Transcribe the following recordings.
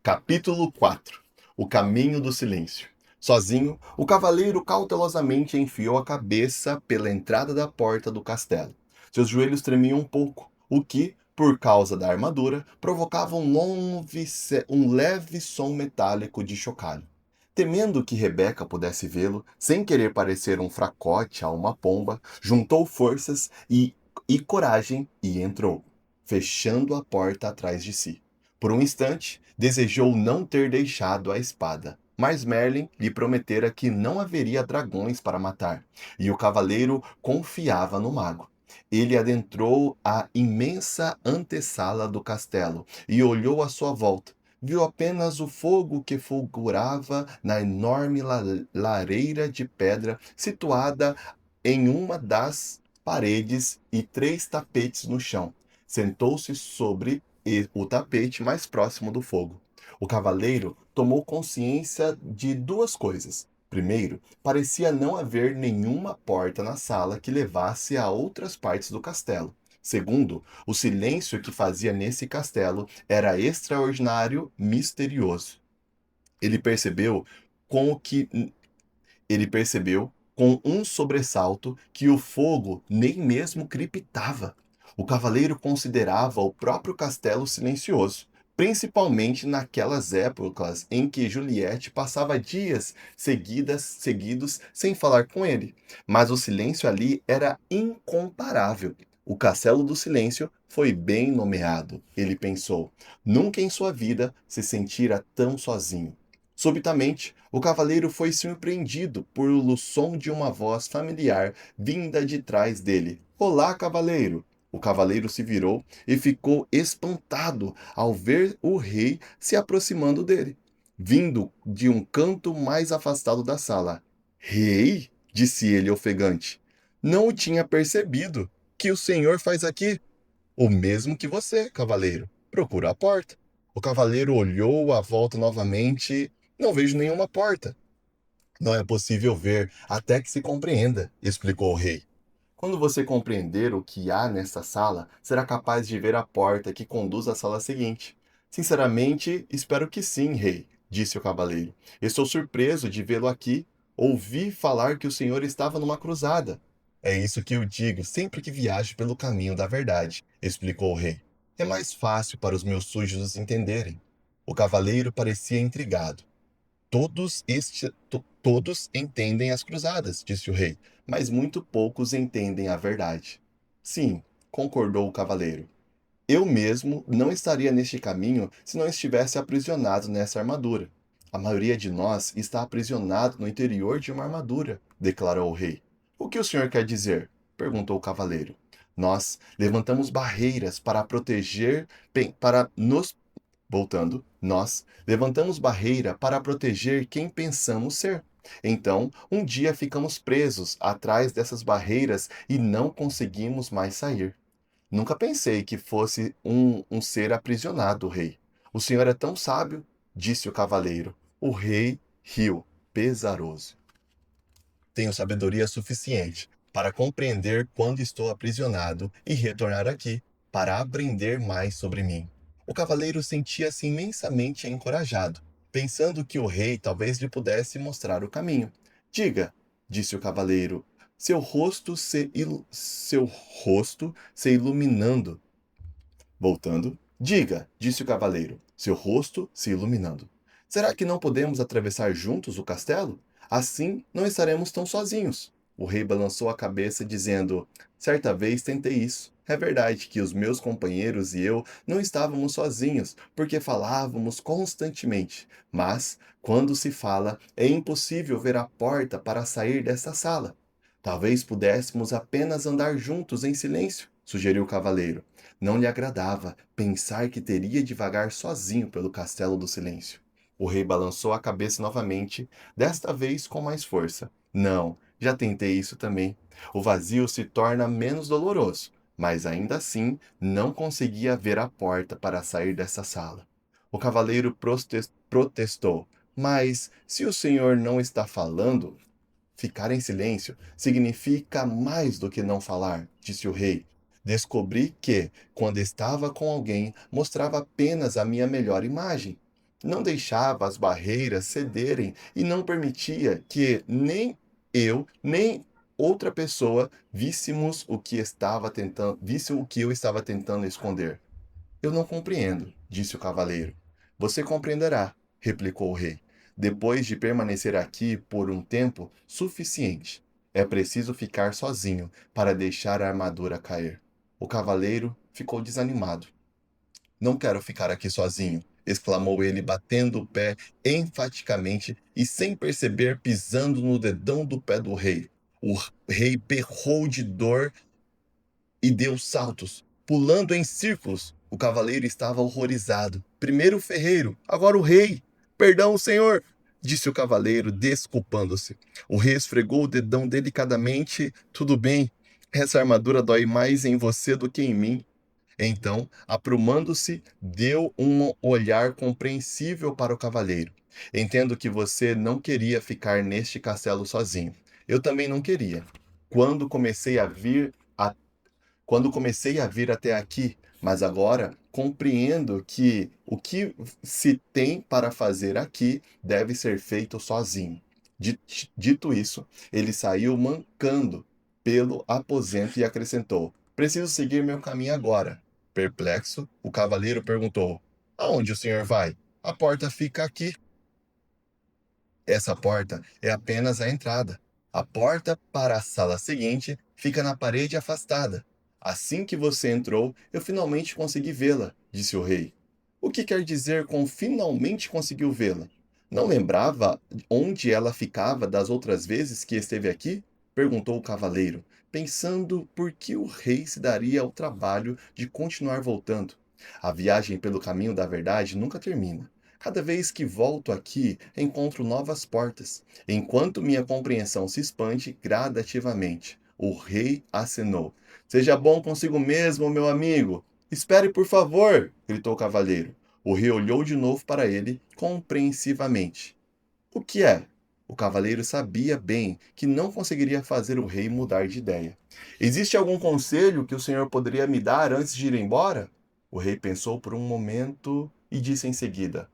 Capítulo 4. O caminho do silêncio. Sozinho, o cavaleiro cautelosamente enfiou a cabeça pela entrada da porta do castelo. Seus joelhos tremiam um pouco, o que, por causa da armadura, provocava um leve som metálico de chocalho. Temendo que Rebeca pudesse vê-lo, sem querer parecer um fracote a uma pomba, juntou forças e coragem e entrou, fechando a porta atrás de si. Por um instante, desejou não ter deixado a espada, mas Merlin lhe prometera que não haveria dragões para matar, e o cavaleiro confiava no mago. Ele adentrou a imensa antessala do castelo e olhou à sua volta. Viu apenas o fogo que fulgurava na enorme lareira de pedra situada em uma das paredes e três tapetes no chão. Sentou-se sobre o tapete mais próximo do fogo. O cavaleiro tomou consciência de duas coisas. Primeiro, parecia não haver nenhuma porta na sala que levasse a outras partes do castelo. Segundo, o silêncio que fazia nesse castelo era extraordinário, misterioso. Ele percebeu com o que ele percebeu com um sobressalto que o fogo nem mesmo crepitava. O cavaleiro considerava o próprio castelo silencioso, principalmente naquelas épocas em que Juliette passava dias seguidos sem falar com ele. Mas o silêncio ali era incomparável. O Castelo do Silêncio foi bem nomeado, ele pensou. Nunca em sua vida se sentira tão sozinho. Subitamente, o cavaleiro foi surpreendido pelo som de uma voz familiar vinda de trás dele. Olá, cavaleiro! O cavaleiro se virou e ficou espantado ao ver o rei se aproximando dele, vindo de um canto mais afastado da sala. Rei? Disse ele ofegante. Não o tinha percebido. Que o senhor faz aqui? O mesmo que você, cavaleiro. Procura a porta. O cavaleiro olhou à volta novamente. Não vejo nenhuma porta. Não é possível ver até que se compreenda, explicou o rei. Quando você compreender o que há nesta sala, será capaz de ver a porta que conduz à sala seguinte. Sinceramente, espero que sim, rei, disse o cavaleiro. Estou surpreso de vê-lo aqui. Ouvi falar que o senhor estava numa cruzada. É isso que eu digo sempre que viajo pelo caminho da verdade, explicou o rei. É mais fácil para os meus súditos entenderem. O cavaleiro parecia intrigado. Todos entendem as cruzadas, disse o rei, mas muito poucos entendem a verdade. Sim, concordou o cavaleiro. Eu mesmo não estaria neste caminho se não estivesse aprisionado nessa armadura. A maioria de nós está aprisionado no interior de uma armadura, declarou o rei. O que o senhor quer dizer? Perguntou o cavaleiro. Nós levantamos barreiras para proteger, para nos Voltando, nós levantamos barreira para proteger quem pensamos ser. Então, um dia ficamos presos atrás dessas barreiras e não conseguimos mais sair. Nunca pensei que fosse um ser aprisionado, rei. O senhor é tão sábio, disse o cavaleiro. O rei riu, pesaroso. Tenho sabedoria suficiente para compreender quando estou aprisionado e retornar aqui, para aprender mais sobre mim. O cavaleiro sentia-se imensamente encorajado, pensando que o rei talvez lhe pudesse mostrar o caminho. Diga, disse o cavaleiro, seu rosto se iluminando. Voltando, diga, disse o cavaleiro, seu rosto se iluminando. Será que não podemos atravessar juntos o castelo? Assim não estaremos tão sozinhos. O rei balançou a cabeça, dizendo: Certa vez tentei isso. É verdade que os meus companheiros e eu não estávamos sozinhos, porque falávamos constantemente. Mas, quando se fala, é impossível ver a porta para sair desta sala. Talvez pudéssemos apenas andar juntos em silêncio, sugeriu o cavaleiro. Não lhe agradava pensar que teria de vagar sozinho pelo castelo do silêncio. O rei balançou a cabeça novamente, desta vez com mais força. Não, já tentei isso também. O vazio se torna menos doloroso, mas ainda assim não conseguia ver a porta para sair dessa sala. O cavaleiro protestou. Mas, se o senhor não está falando, ficar em silêncio significa mais do que não falar, disse o rei. Descobri que, quando estava com alguém, mostrava apenas a minha melhor imagem. não deixava as barreiras cederem e não permitia que nem eu, nem outra pessoa visse o que eu estava tentando esconder. Eu não compreendo, disse o cavaleiro. Você compreenderá, replicou o rei, depois de permanecer aqui por um tempo suficiente. É preciso ficar sozinho para deixar a armadura cair. O cavaleiro ficou desanimado. Não quero ficar aqui sozinho, exclamou ele, batendo o pé enfaticamente e, sem perceber, pisando no dedão do pé do rei. O rei berrou de dor e deu saltos, pulando em círculos. O cavaleiro estava horrorizado. Primeiro o ferreiro, agora o rei. Perdão, senhor, disse o cavaleiro, desculpando-se. O rei esfregou o dedão delicadamente. Tudo bem, essa armadura dói mais em você do que em mim. Então, aprumando-se, deu um olhar compreensível para o cavaleiro. Entendo que você não queria ficar neste castelo sozinho. Eu também não queria. Quando comecei a vir a quando comecei a vir até aqui, mas agora compreendo que o que se tem para fazer aqui deve ser feito sozinho. Dito isso, ele saiu mancando pelo aposento e acrescentou: Preciso seguir meu caminho agora. Perplexo, o cavaleiro perguntou: Aonde o senhor vai? A porta fica aqui. Essa porta é apenas a entrada. A porta para a sala seguinte fica na parede afastada. Assim que você entrou, eu finalmente consegui vê-la, disse o rei. O que quer dizer com finalmente conseguiu vê-la? Não lembrava onde ela ficava das outras vezes que esteve aqui? Perguntou o cavaleiro, pensando por que o rei se daria ao trabalho de continuar voltando. A viagem pelo caminho da verdade nunca termina. Cada vez que volto aqui, encontro novas portas, enquanto minha compreensão se expande gradativamente. O rei acenou. Seja bom consigo mesmo, meu amigo. Espere, por favor, gritou o cavaleiro. O rei olhou de novo para ele, compreensivamente. O que é? O cavaleiro sabia bem que não conseguiria fazer o rei mudar de ideia. Existe algum conselho que o senhor poderia me dar antes de ir embora? O rei pensou por um momento e disse em seguida: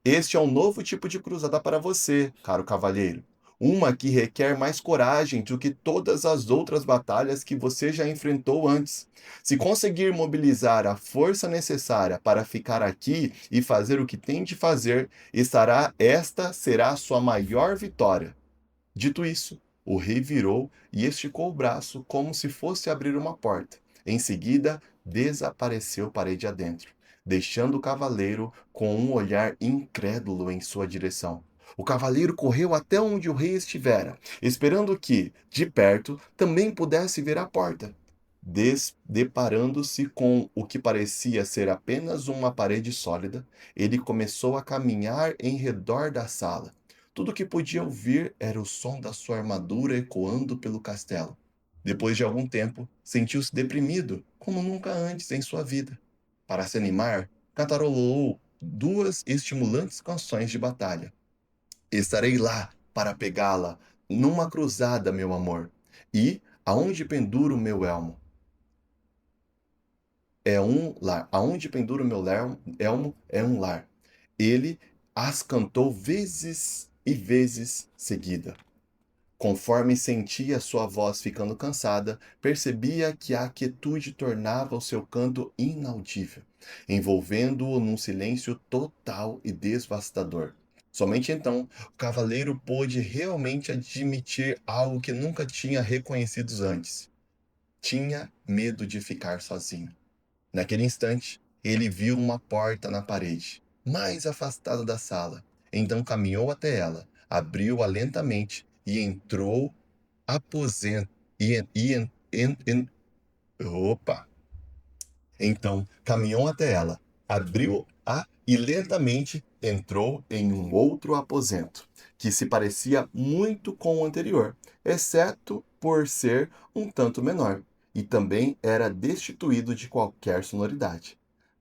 Este é um novo tipo de cruzada para você, caro cavalheiro. Uma que requer mais coragem do que todas as outras batalhas que você já enfrentou antes. Se conseguir mobilizar a força necessária para ficar aqui e fazer o que tem de fazer, esta será a sua maior vitória. Dito isso, o rei virou e esticou o braço como se fosse abrir uma porta. Em seguida, desapareceu parede adentro, deixando o cavaleiro com um olhar incrédulo em sua direção. O cavaleiro correu até onde o rei estivera, esperando que, de perto, também pudesse ver a porta. Deparando-se com o que parecia ser apenas uma parede sólida, ele começou a caminhar em redor da sala. Tudo o que podia ouvir era o som da sua armadura ecoando pelo castelo. Depois de algum tempo, sentiu-se deprimido, como nunca antes em sua vida. Para se animar, cantarolou duas estimulantes canções de batalha. Estarei lá para pegá-la, numa cruzada, meu amor. E, aonde penduro o meu elmo? É um lar. Aonde penduro o meu elmo é um lar. Ele as cantou vezes e vezes seguida. Conforme sentia sua voz ficando cansada, percebia que a quietude tornava o seu canto inaudível, envolvendo-o num silêncio total e devastador. Somente então, o cavaleiro pôde realmente admitir algo que nunca tinha reconhecido antes. Tinha medo de ficar sozinho. Naquele instante, ele viu uma porta na parede, mais afastada da sala. Então caminhou até ela, abriu-a lentamente e entrou aposento. Opa! Então caminhou até ela, abriu-a e lentamente entrou em um outro aposento, que se parecia muito com o anterior, exceto por ser um tanto menor, e também era destituído de qualquer sonoridade.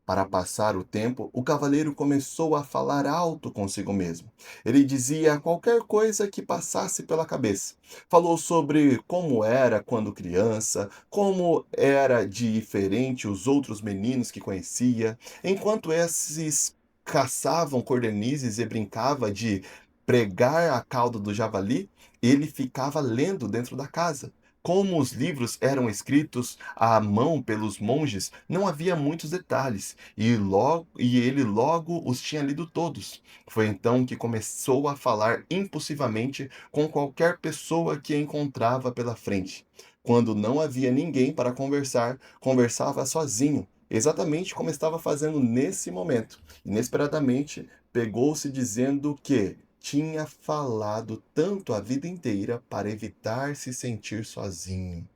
Para passar o tempo, o cavaleiro começou a falar alto consigo mesmo. Ele dizia qualquer coisa que passasse pela cabeça. Falou sobre como era quando criança, como era diferente os outros meninos que conhecia, enquanto esses caçavam cordernizes e brincava de pregar a cauda do javali, ele ficava lendo dentro da casa. Como os livros eram escritos à mão pelos monges, não havia muitos detalhes, e ele logo os tinha lido todos. Foi então que começou a falar impulsivamente com qualquer pessoa que encontrava pela frente. Quando não havia ninguém para conversar, conversava sozinho, exatamente como estava fazendo nesse momento. Inesperadamente, pegou-se dizendo que tinha falado tanto a vida inteira para evitar se sentir sozinho.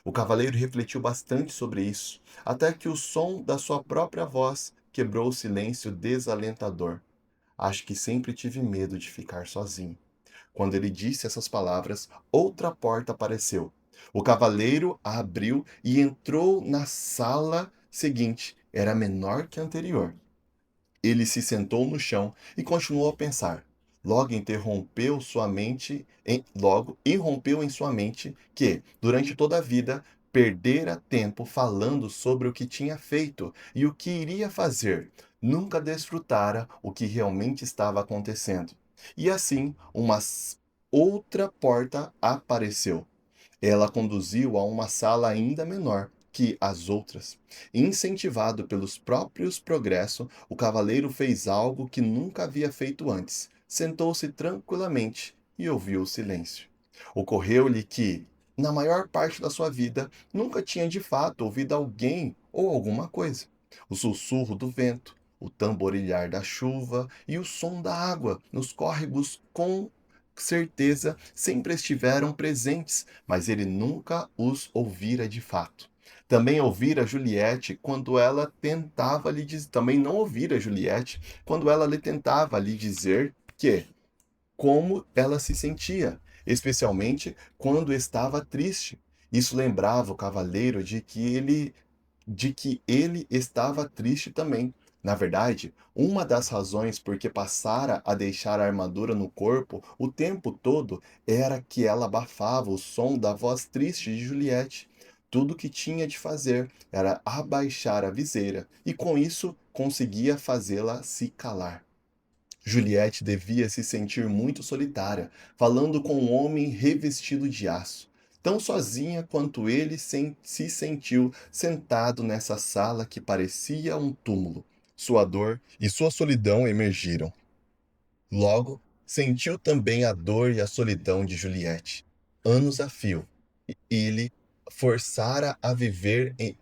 O cavaleiro refletiu bastante sobre isso, até que o som da sua própria voz quebrou o silêncio desalentador. Acho que sempre tive medo de ficar sozinho. Quando ele disse essas palavras, outra porta apareceu. O cavaleiro a abriu e entrou na sala seguinte. Era menor que a anterior. Ele se sentou no chão e continuou a pensar. Logo irrompeu em sua mente que, durante toda a vida, perdera tempo falando sobre o que tinha feito e o que iria fazer. Nunca desfrutara o que realmente estava acontecendo. E assim, outra porta apareceu. Ela conduziu a uma sala ainda menor que as outras. Incentivado pelos próprios progressos, o cavaleiro fez algo que nunca havia feito antes. Sentou-se tranquilamente e ouviu o silêncio. Ocorreu-lhe que, na maior parte da sua vida, nunca tinha de fato ouvido alguém ou alguma coisa. O sussurro do vento, o tamborilhar da chuva e o som da água nos córregos com certeza sempre estiveram presentes, mas ele nunca os ouvira de fato. Também ouvira Juliette quando ela tentava lhe dizer, também não ouvira Juliette quando ela lhe tentava lhe dizer que como ela se sentia, especialmente quando estava triste. Isso lembrava o cavaleiro de que ele estava triste também. Na verdade, uma das razões por que passara a deixar a armadura no corpo o tempo todo era que ela abafava o som da voz triste de Juliette. Tudo que tinha de fazer era abaixar a viseira, e com isso conseguia fazê-la se calar. Juliette devia se sentir muito solitária, falando com um homem revestido de aço, tão sozinha quanto ele se sentiu sentado nessa sala que parecia um túmulo. Sua dor e sua solidão emergiram. Logo, sentiu também a dor e a solidão de Juliette. Anos a fio, ele forçara a viver em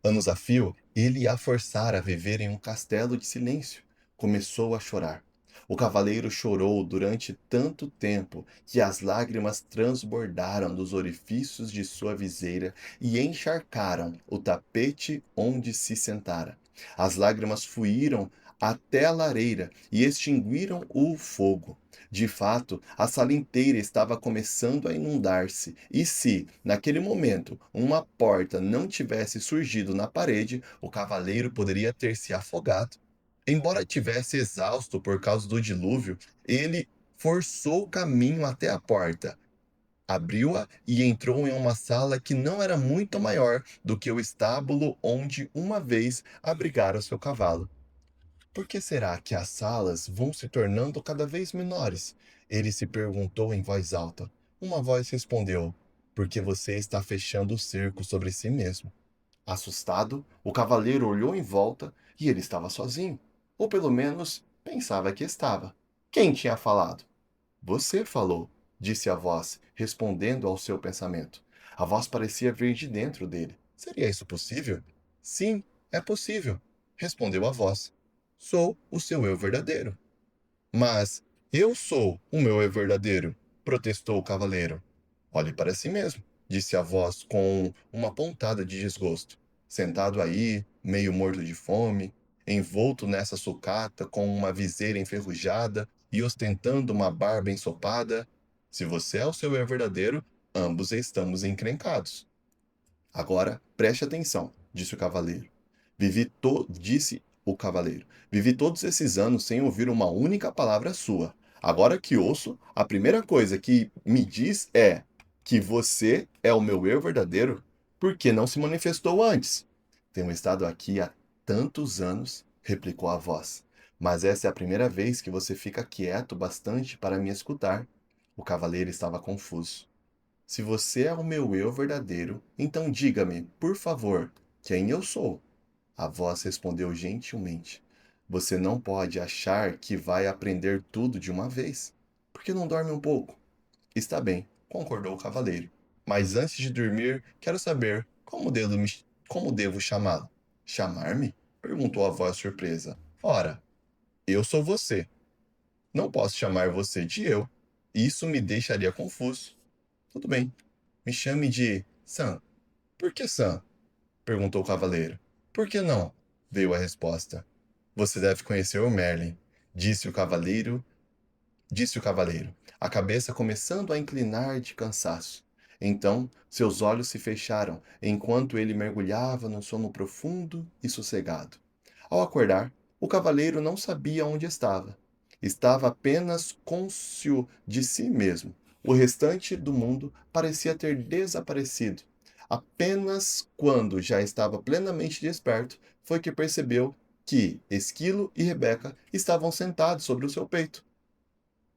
anos a fio, ele a forçara a viver em um castelo de silêncio. Começou a chorar. O cavaleiro chorou durante tanto tempo que as lágrimas transbordaram dos orifícios de sua viseira e encharcaram o tapete onde se sentara. As lágrimas fluíram até a lareira e extinguiram o fogo. De fato, a sala inteira estava começando a inundar-se, e se, naquele momento, uma porta não tivesse surgido na parede, o cavaleiro poderia ter se afogado. Embora tivesse exausto por causa do dilúvio, ele forçou o caminho até a porta, abriu-a e entrou em uma sala que não era muito maior do que o estábulo onde uma vez abrigara seu cavalo. Por que será que as salas vão se tornando cada vez menores? Ele se perguntou em voz alta. Uma voz respondeu: Porque você está fechando o cerco sobre si mesmo. Assustado, o cavaleiro olhou em volta e ele estava sozinho. Ou pelo menos pensava que estava. Quem tinha falado? Você falou, disse a voz, respondendo ao seu pensamento. A voz parecia vir de dentro dele. Seria isso possível? Sim, é possível, respondeu a voz. Sou o seu eu verdadeiro. Mas eu sou o meu eu verdadeiro, protestou o cavaleiro. Olhe para si mesmo, disse a voz com uma pontada de desgosto. Sentado aí, meio morto de fome, envolto nessa sucata com uma viseira enferrujada e ostentando uma barba ensopada. Se você é o seu eu verdadeiro, ambos estamos encrencados. Agora, preste atenção, disse o cavaleiro. Vivi todos esses anos sem ouvir uma única palavra sua. Agora que ouço, a primeira coisa que me diz é que você é o meu eu verdadeiro, porque não se manifestou antes. Tenho estado aqui há tantos anos, replicou a voz. Mas essa é a primeira vez que você fica quieto bastante para me escutar. O cavaleiro estava confuso. Se você é o meu eu verdadeiro, então diga-me, por favor, quem eu sou? A voz respondeu gentilmente. Você não pode achar que vai aprender tudo de uma vez. Por que não dorme um pouco? Está bem, concordou o cavaleiro. Mas antes de dormir, quero saber como devo chamá-lo. Chamar-me? Perguntou a voz surpresa. Ora, eu sou você. Não posso chamar você de eu. Isso me deixaria confuso. Tudo bem. Me chame de Sam. Por que Sam? Perguntou o cavaleiro. Por que não? Veio a resposta. Você deve conhecer o Merlin, disse o cavaleiro, disse o cavaleiro, a cabeça começando a inclinar de cansaço. Então, seus olhos se fecharam enquanto ele mergulhava num sono profundo e sossegado. Ao acordar, o cavaleiro não sabia onde estava. Estava apenas cônscio de si mesmo. O restante do mundo parecia ter desaparecido. Apenas quando já estava plenamente desperto foi que percebeu que Esquilo e Rebeca estavam sentados sobre o seu peito.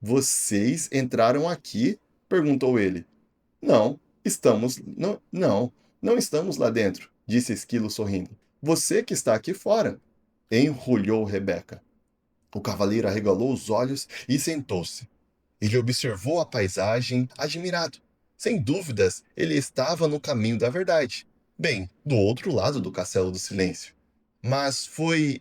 Vocês entraram aqui? Perguntou ele. Não, não estamos lá dentro, disse Esquilo sorrindo. Você que está aqui fora. Enrolhou Rebeca. O cavaleiro arregalou os olhos e sentou-se. Ele observou a paisagem, admirado. Sem dúvidas, ele estava no caminho da verdade. Bem, do outro lado do Castelo do Silêncio. Mas foi.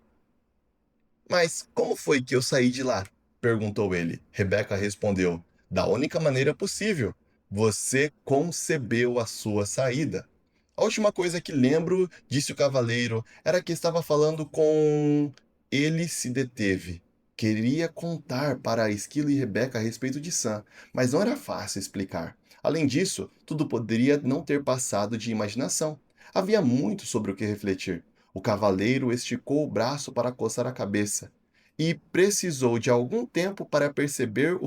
Mas como foi que eu saí de lá? Perguntou ele. Rebeca respondeu: Da única maneira possível. Você concebeu a sua saída. A última coisa que lembro, disse o cavaleiro, era que estava falando com. Ele se deteve. Queria contar para Esquilo e Rebeca a respeito de Sam, mas não era fácil explicar. Além disso, tudo poderia não ter passado de imaginação. Havia muito sobre o que refletir. O cavaleiro esticou o braço para coçar a cabeça e precisou de algum tempo para perceber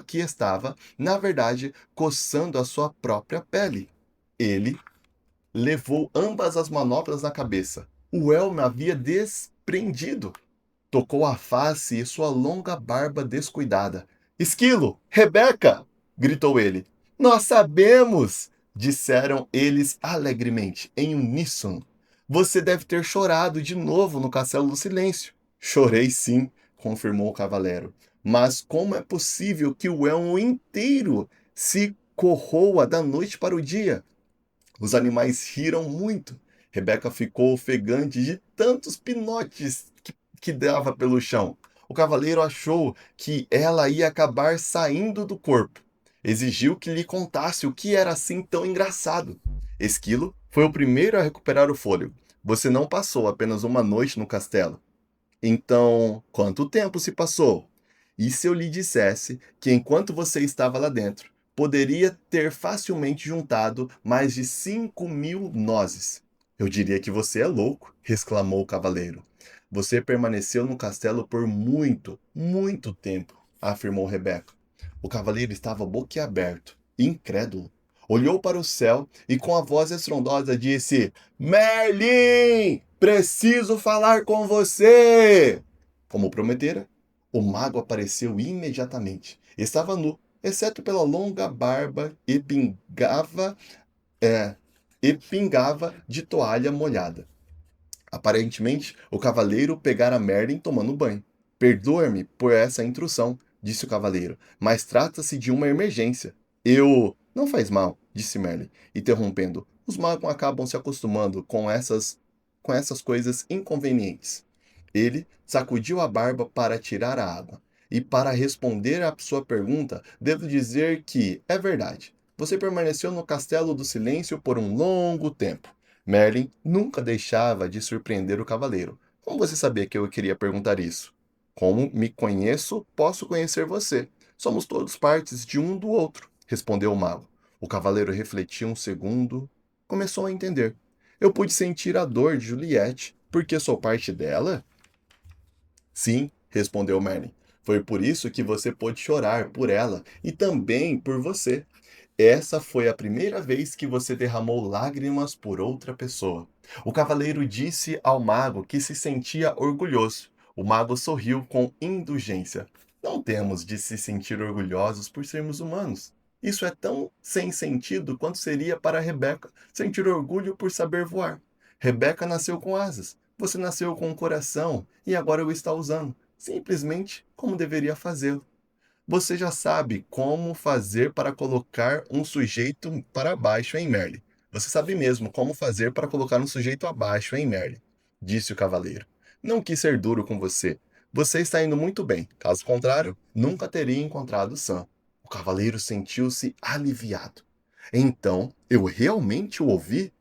que estava, na verdade, coçando a sua própria pele. Ele levou ambas as manoplas na cabeça. O elmo havia desprendido. Tocou a face e sua longa barba descuidada. Esquilo! Rebeca! Gritou ele. Nós sabemos! Disseram eles alegremente, em uníssono. Você deve ter chorado de novo no Castelo do Silêncio. Chorei sim, confirmou o cavaleiro. Mas como é possível que o elmo inteiro se corroa da noite para o dia? Os animais riram muito. Rebeca ficou ofegante de tantos pinotes que dava pelo chão. O cavaleiro achou que ela ia acabar saindo do corpo. Exigiu que lhe contasse o que era assim tão engraçado. Esquilo foi o primeiro a recuperar o fôlego. Você não passou apenas uma noite no castelo. Então, quanto tempo se passou? E se eu lhe dissesse que enquanto você estava lá dentro, poderia ter facilmente juntado mais de 5.000 nozes? Eu diria que você é louco, exclamou o cavaleiro. Você permaneceu no castelo por muito, muito tempo, afirmou Rebeca. O cavaleiro estava boquiaberto, incrédulo. Olhou para o céu e com a voz estrondosa disse: Merlin! Preciso falar com você! Como prometera, o mago apareceu imediatamente. Estava nu, exceto pela longa barba é, e pingava de toalha molhada. Aparentemente, o cavaleiro pegara Merlin tomando banho. Perdoa-me por essa intrusão, disse o cavaleiro, mas trata-se de uma emergência. Eu. Não faz mal, disse Merlin, interrompendo. Os magos acabam se acostumando com essas coisas inconvenientes. Ele sacudiu a barba para tirar a água. E para responder à sua pergunta, devo dizer que é verdade. Você permaneceu no Castelo do Silêncio por um longo tempo. Merlin nunca deixava de surpreender o cavaleiro. Como você sabia que eu queria perguntar isso? Como me conheço, posso conhecer você. Somos todos partes de um do outro, respondeu o mago. O cavaleiro refletiu um segundo. Começou a entender. Eu pude sentir a dor de Juliette, porque sou parte dela? Sim, respondeu Merlin. Foi por isso que você pôde chorar por ela e também por você. Essa foi a primeira vez que você derramou lágrimas por outra pessoa. O cavaleiro disse ao mago que se sentia orgulhoso. O mago sorriu com indulgência. Não temos de se sentir orgulhosos por sermos humanos. Isso é tão sem sentido quanto seria para Rebeca sentir orgulho por saber voar. Rebeca nasceu com asas. Você nasceu com um coração e agora o está usando, simplesmente como deveria fazê-lo. Você já sabe como fazer para colocar um sujeito para baixo em Merle. Você sabe mesmo como fazer para colocar um sujeito abaixo em Merle, disse o cavaleiro. Não quis ser duro com você. Você está indo muito bem. Caso contrário, nunca teria encontrado Sam. O cavaleiro sentiu-se aliviado. Então, eu realmente o ouvi?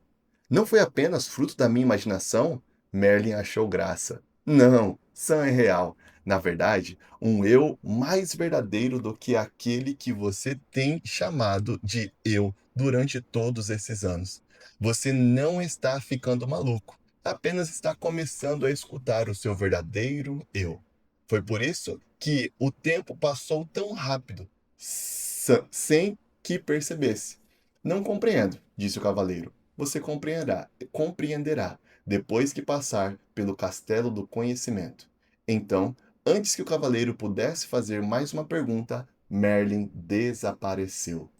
Não foi apenas fruto da minha imaginação? Merlin achou graça. Não, Sam é real. Na verdade, um eu mais verdadeiro do que aquele que você tem chamado de eu durante todos esses anos. Você não está ficando maluco, apenas está começando a escutar o seu verdadeiro eu. Foi por isso que o tempo passou tão rápido, sem que percebesse. Não compreendo, disse o cavaleiro. Você compreenderá depois que passar pelo castelo do conhecimento. Então, antes que o cavaleiro pudesse fazer mais uma pergunta, Merlin desapareceu.